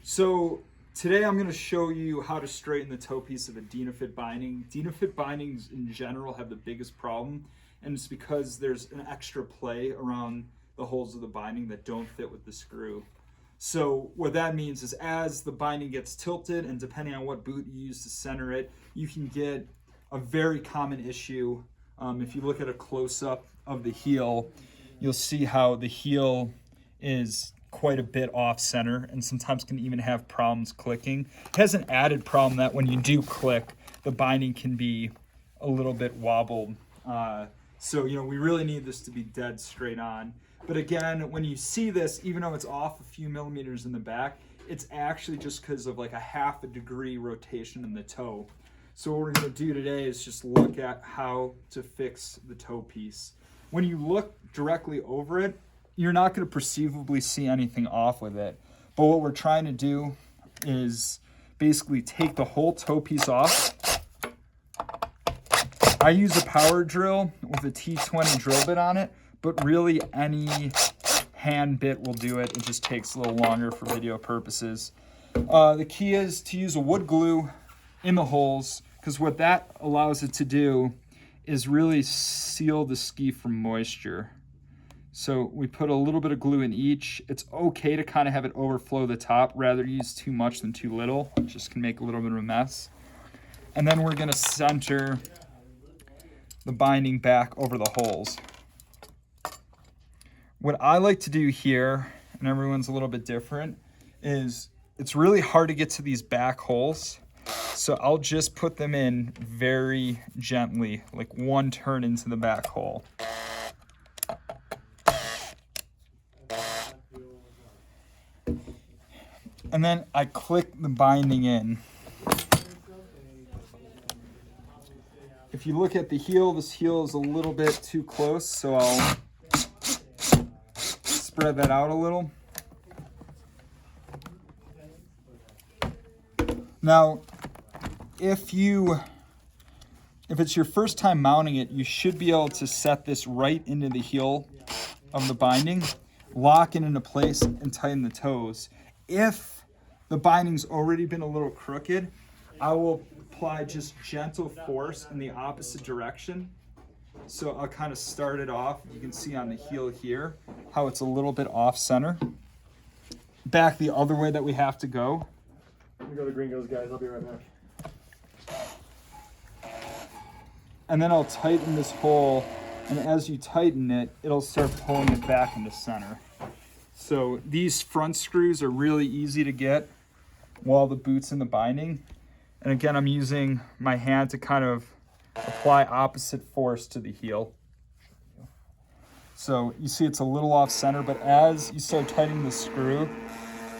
So today I'm going to show you how to straighten the toe piece of a Dynafit binding. Dynafit bindings in general have the biggest problem, and it's because there's an extra play around the holes of the binding that don't fit with the screw. So what that means is as the binding gets tilted, and depending on what boot you use to center it, you can get a very common issue. If you look at a close-up of the heel, you'll see how the heel is quite a bit off center and sometimes can even have problems clicking. It has an added problem that when you do click, the binding can be a little bit wobbled. So we really need this to be dead straight on. But again, when you see this, even though it's off a few millimeters in the back, it's actually just because of like a 1/2 degree rotation in the toe. So what we're going to do today is just look at how to fix the toe piece. When you look directly over it, you're not going to perceivably see anything off with it. But what we're trying to do is basically take the whole toe piece off. I use a power drill with a T20 drill bit on it, but really any hand bit will do it. It just takes a little longer for video purposes. The key is to use a wood glue in the holes, because what that allows it to do is really seal the ski from moisture. So we put a little bit of glue in each. It's okay to kind of have it overflow the top, rather use too much than too little. It just can make a little bit of a mess. And then we're gonna center the binding back over the holes. What I like to do here, and everyone's a little bit different, is it's really hard to get to these back holes. So I'll just put them in very gently, like one turn into the back hole. And then I click the binding in. If you look at the heel, this heel is a little bit too close, so I'll spread that out a little. Now, if it's your first time mounting it, you should be able to set this right into the heel of the binding, lock it into place, and tighten the toes. If the binding's already been a little crooked, I will apply just gentle force in the opposite direction. So I'll kind of start it off. You can see on the heel here how it's a little bit off center. Back the other way that we have to go. Let me go to Gringos, guys. I'll be right back. And then I'll tighten this hole, and as you tighten it, it'll start pulling it back into center. So these front screws are really easy to get while the boot's in the binding. And again, I'm using my hand to kind of apply opposite force to the heel. So you see it's a little off center, but as you start tightening the screw,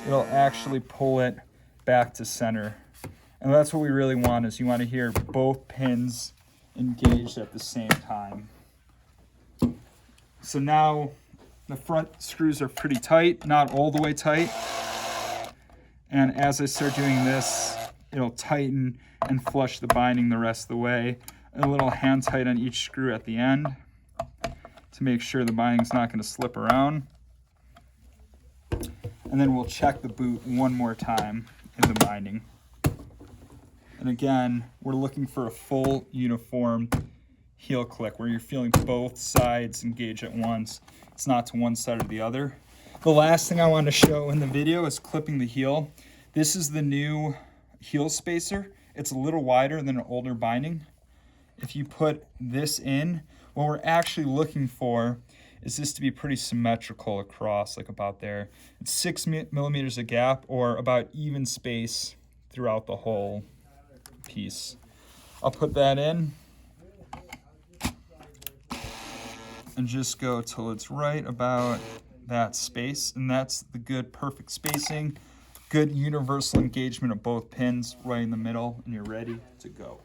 it'll actually pull it back to center. And that's what we really want, is you want to hear both pins engaged at the same time. So now the front screws are pretty tight, not all the way tight. And as I start doing this, it'll tighten and flush the binding the rest of the way. A little hand tight on each screw at the end to make sure the binding's not going to slip around. And then we'll check the boot one more time in the binding. And again, we're looking for a full uniform heel click where you're feeling both sides engage at once. It's not to one side or the other. The last thing I want to show in the video is clipping the heel. This is the new heel spacer. It's a little wider than an older binding. If you put this in, what we're actually looking for is this to be pretty symmetrical across, like about there. It's 6 millimeters of gap, or about even space throughout the whole piece. I'll put that in and just go till it's right about that space, and that's the good perfect spacing, good universal engagement of both pins right in the middle, and you're ready to go.